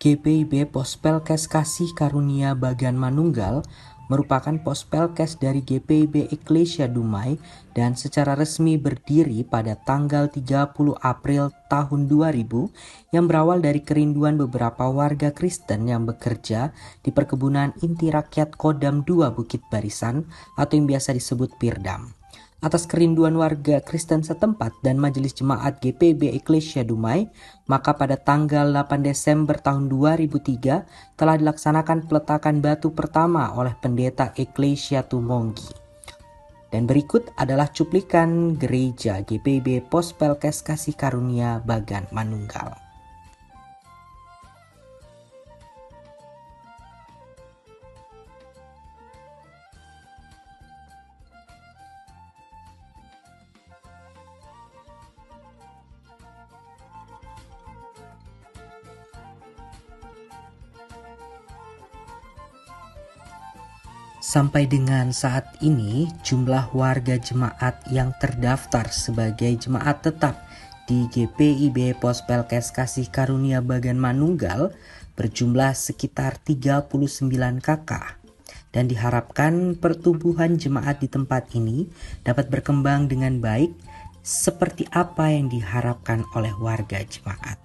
GPIB Pospelkes Kasih Karunia Bagan Manunggal merupakan Pospelkes dari GPIB Eklesia Dumai dan secara resmi berdiri pada tanggal 30 April tahun 2000 yang berawal dari kerinduan beberapa warga Kristen yang bekerja di perkebunan inti rakyat Kodam 2 Bukit Barisan atau yang biasa disebut Pirdam. Atas kerinduan warga Kristen setempat dan Majelis Jemaat GPIB Eklesia Dumai, maka pada tanggal 8 Desember tahun 2003 telah dilaksanakan peletakan batu pertama oleh pendeta Eklesia Tumonggi. Dan berikut adalah cuplikan gereja GPIB Pospelkes Kasih Karunia Bagan Manunggal. Sampai dengan saat ini, jumlah warga jemaat yang terdaftar sebagai jemaat tetap di GPIB Pospelkes Kasih Karunia Bagan Manunggal berjumlah sekitar 39 kakak. Dan diharapkan pertumbuhan jemaat di tempat ini dapat berkembang dengan baik seperti apa yang diharapkan oleh warga jemaat.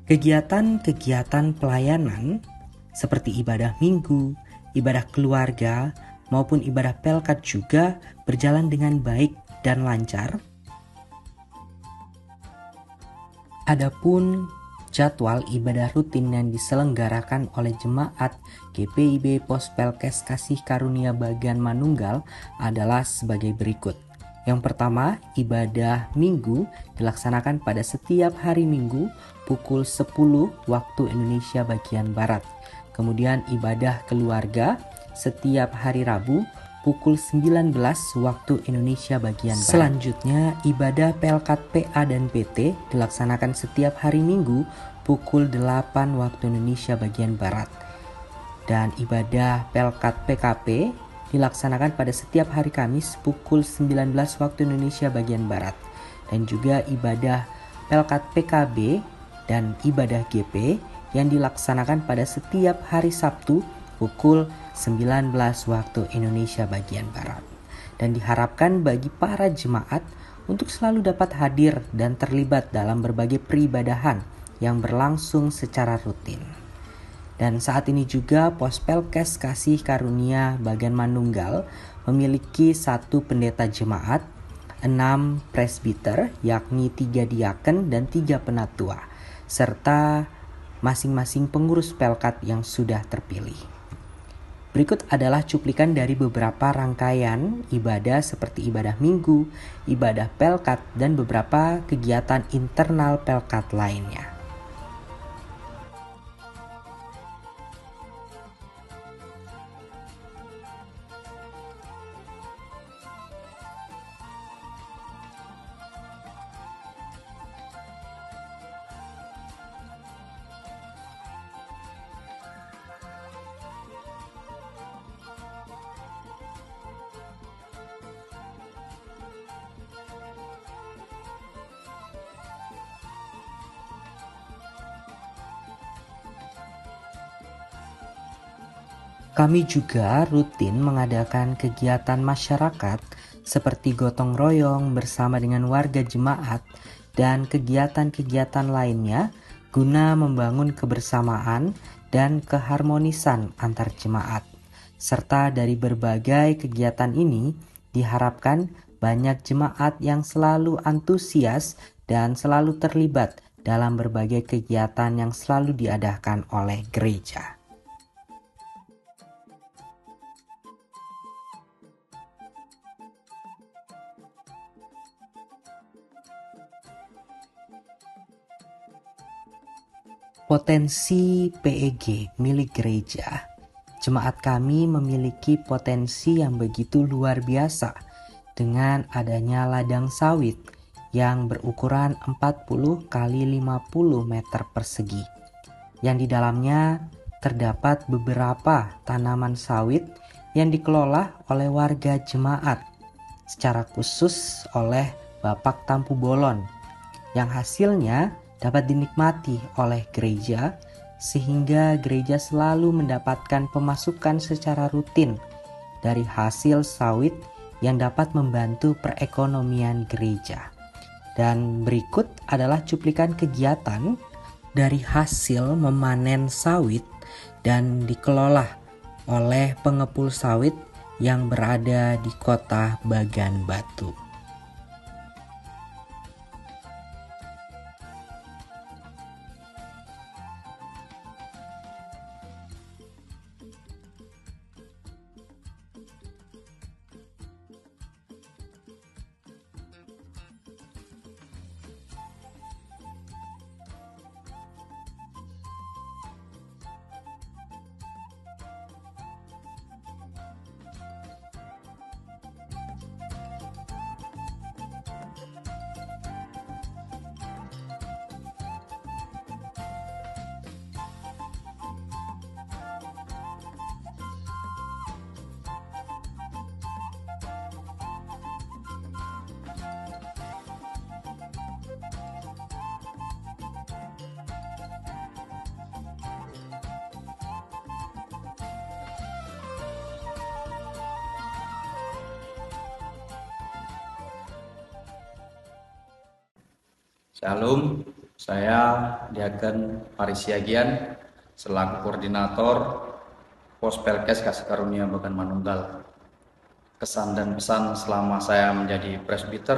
Kegiatan-kegiatan pelayanan seperti ibadah minggu, ibadah keluarga, maupun ibadah pelkat juga berjalan dengan baik dan lancar. Adapun jadwal ibadah rutin yang diselenggarakan oleh jemaat GPIB Pospelkes Kasih Karunia Bagan Manunggal adalah sebagai berikut. Yang pertama, ibadah minggu dilaksanakan pada setiap hari Minggu pukul 10 waktu Indonesia bagian Barat. Kemudian ibadah keluarga setiap hari Rabu pukul 19 waktu Indonesia bagian Barat. Selanjutnya ibadah pelkat PA dan PT dilaksanakan setiap hari Minggu pukul 8 waktu Indonesia bagian Barat. Dan ibadah pelkat PKP dilaksanakan pada setiap hari Kamis pukul 19 waktu Indonesia bagian Barat. Dan juga ibadah pelkat PKB dan ibadah GP yang dilaksanakan pada setiap hari Sabtu pukul 19 waktu Indonesia bagian Barat. Dan diharapkan bagi para jemaat untuk selalu dapat hadir dan terlibat dalam berbagai peribadahan yang berlangsung secara rutin. Dan saat ini juga Pospelkes Kasih Karunia Bagan Manunggal memiliki 1 pendeta jemaat, 6 presbiter yakni 3 diaken dan 3 penatua, serta masing-masing pengurus pelkat yang sudah terpilih. Berikut adalah cuplikan dari beberapa rangkaian ibadah seperti ibadah minggu, ibadah pelkat, dan beberapa kegiatan internal pelkat lainnya. Kami juga rutin mengadakan kegiatan masyarakat seperti gotong royong bersama dengan warga jemaat dan kegiatan-kegiatan lainnya guna membangun kebersamaan dan keharmonisan antar jemaat. Serta dari berbagai kegiatan ini diharapkan banyak jemaat yang selalu antusias dan selalu terlibat dalam berbagai kegiatan yang selalu diadakan oleh gereja. Potensi PEG milik gereja. Jemaat kami memiliki potensi yang begitu luar biasa dengan adanya ladang sawit yang berukuran 40 kali 50 meter persegi. Yang di dalamnya terdapat beberapa tanaman sawit yang dikelola oleh warga jemaat, secara khusus oleh Bapak Tampu Bolon, yang hasilnya dapat dinikmati oleh gereja, sehingga gereja selalu mendapatkan pemasukan secara rutin dari hasil sawit yang dapat membantu perekonomian gereja. Dan berikut adalah cuplikan kegiatan dari hasil memanen sawit dan dikelola oleh pengepul sawit yang berada di kota Bagan Batu. Shalom, saya Diaken Paris Siagian selaku koordinator Pospelkes Kasih Karunia Bagan Manunggal. Kesan dan pesan selama saya menjadi presbiter,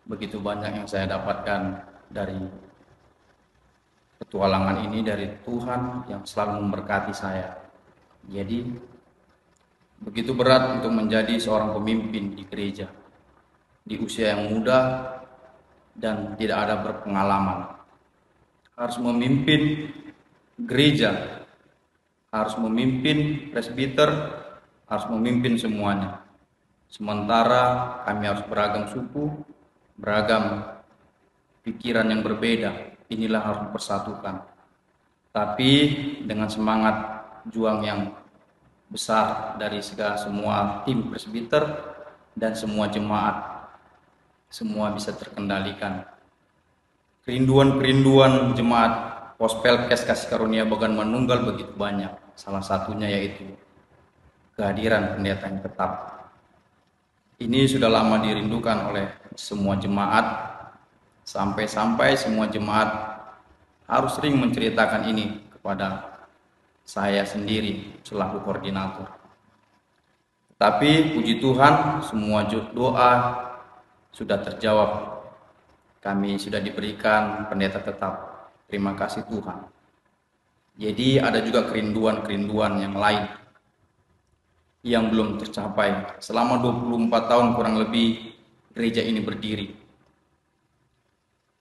begitu banyak yang saya dapatkan dari petualangan ini dari Tuhan yang selalu memberkati saya. Jadi begitu berat untuk menjadi seorang pemimpin di gereja di usia yang muda dan tidak ada berpengalaman. Harus memimpin gereja, harus memimpin presbiter, harus memimpin semuanya. Sementara kami harus beragam suku, beragam pikiran yang berbeda. Inilah harus dipersatukan. Tapi dengan semangat juang yang besar dari semua tim presbiter dan semua jemaat, semua bisa terkendalikan. Kerinduan jemaat Pospelkes Kasih Karunia Bagan Manunggal begitu banyak. Salah satunya yaitu kehadiran pendeta yang tetap. Ini sudah lama dirindukan oleh semua jemaat, sampai-sampai semua jemaat harus sering menceritakan ini kepada saya sendiri selaku koordinator. Tapi puji Tuhan, semua doa sudah terjawab. Kami sudah diberikan pendeta tetap. Terima kasih Tuhan. Jadi ada juga kerinduan yang lain yang belum tercapai. Selama 24 tahun kurang lebih gereja ini berdiri.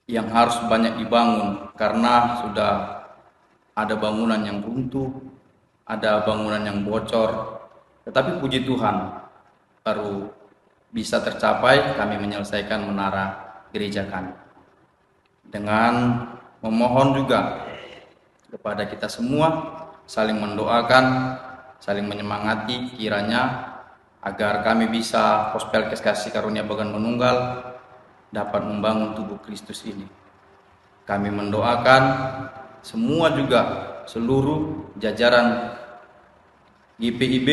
Yang harus banyak dibangun karena sudah ada bangunan yang runtuh, ada bangunan yang bocor. Tetapi puji Tuhan, baru bisa tercapai kami menyelesaikan menara gereja kami. Dengan memohon juga kepada kita semua saling mendoakan, saling menyemangati kiranya agar kami bisa Pospelkes Kasih Karunia Bagan Manunggal dapat membangun tubuh Kristus ini. Kami mendoakan semua juga seluruh jajaran GPIB,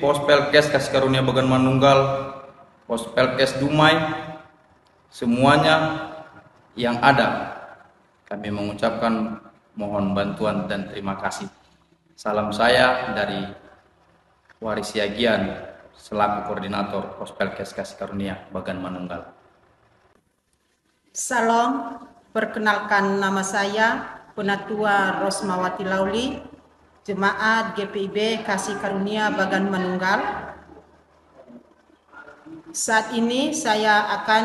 Pospelkes Kasih Karunia Bagan Manunggal, Pospelkes Dumai, semuanya yang ada, kami mengucapkan mohon bantuan dan terima kasih. Salam saya dari Waris Siagian selaku koordinator Pospelkes Kasih Karunia Bagan Manunggal. Salam, perkenalkan nama saya Penatua Rosmawati Lauli, Jemaat GPIB Kasih Karunia Bagan Manunggal. Saat ini saya akan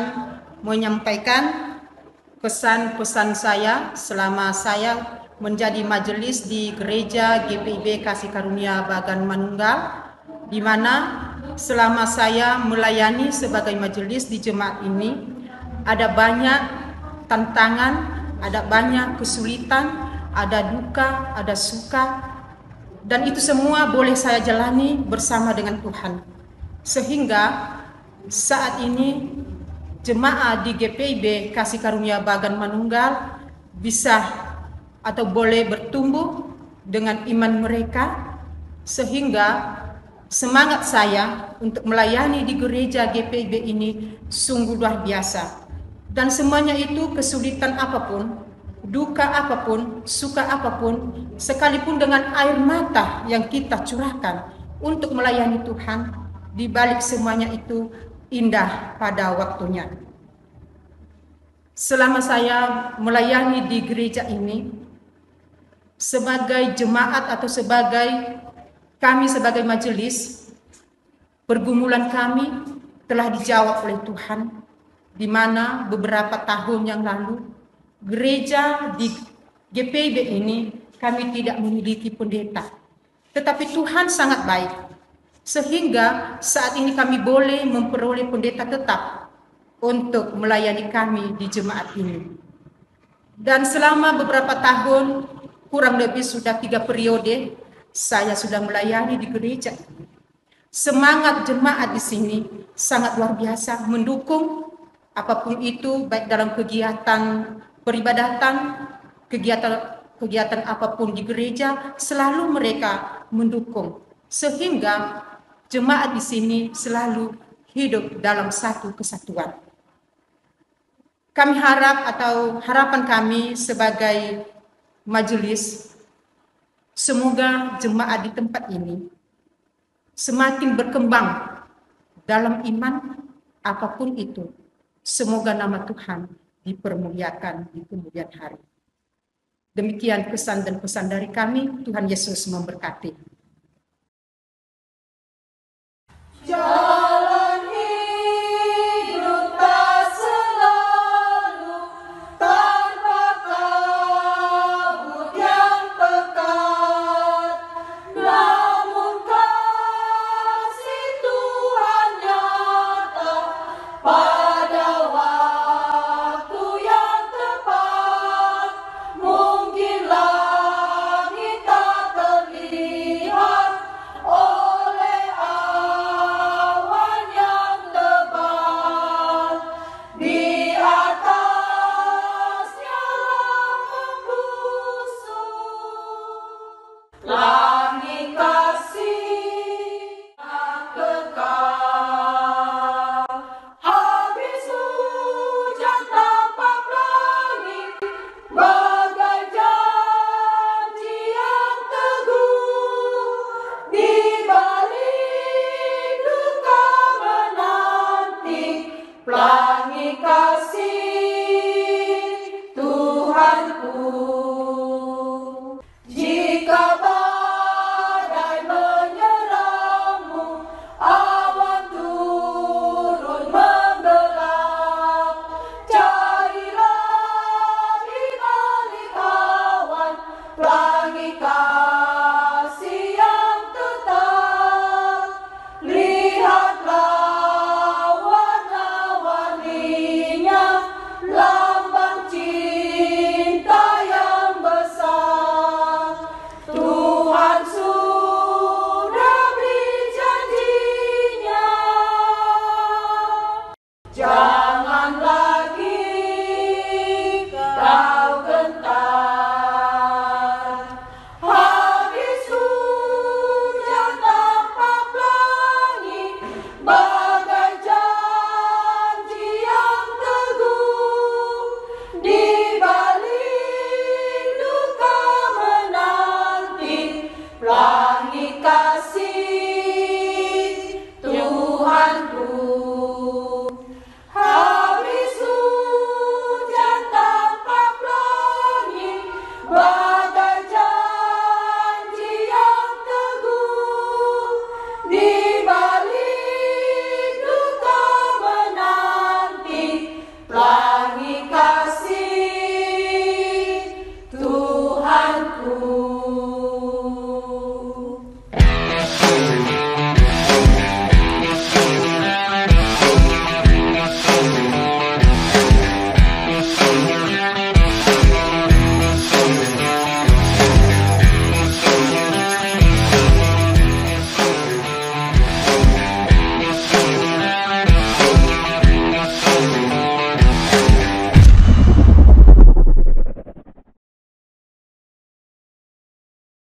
menyampaikan pesan-pesan saya selama saya menjadi majelis di Gereja GPIB Kasih Karunia Bagan Manunggal, di mana selama saya melayani sebagai majelis di jemaat ini, ada banyak tantangan, ada banyak kesulitan, ada duka, ada suka, dan itu semua boleh saya jalani bersama dengan Tuhan. Sehingga saat ini jemaat di GPIB Kasih Karunia Bagan Manunggal bisa atau boleh bertumbuh dengan iman mereka, sehingga semangat saya untuk melayani di gereja GPIB ini sungguh luar biasa. Dan semuanya itu, kesulitan apapun, duka apapun, suka apapun, sekalipun dengan air mata yang kita curahkan untuk melayani Tuhan, di balik semuanya itu indah pada waktunya. Selama saya melayani di gereja ini, sebagai jemaat atau kami sebagai majelis, pergumulan kami telah dijawab oleh Tuhan, di mana beberapa tahun yang lalu gereja di GPIB ini kami tidak memiliki pendeta. Tetapi Tuhan sangat baik, sehingga saat ini kami boleh memperoleh pendeta tetap untuk melayani kami di jemaat ini. Dan selama beberapa tahun, kurang lebih sudah 3 periode, saya sudah melayani di gereja. Semangat jemaat di sini sangat luar biasa, mendukung apapun itu, baik dalam kegiatan peribadatan, kegiatan apapun di gereja, selalu mereka mendukung, sehingga jemaat di sini selalu hidup dalam satu kesatuan. Kami harap, atau harapan kami sebagai majelis, semoga jemaat di tempat ini semakin berkembang dalam iman apapun itu. Semoga nama Tuhan dipermuliakan di kemudian hari. Demikian pesan dan pesan dari kami. Tuhan Yesus memberkati. Jalan hidup tak selalu tanpa kabut yang pekat, namun kasih Tuhan nyata pada waktu yang tepat. Mungkin langit tak terlihat oleh awan yang tebal, di atasnya membusung langit kasih kekal. Habis hujan tanpa langit, bagai janji yang teguh, di balik duka menanti pelangi kasih.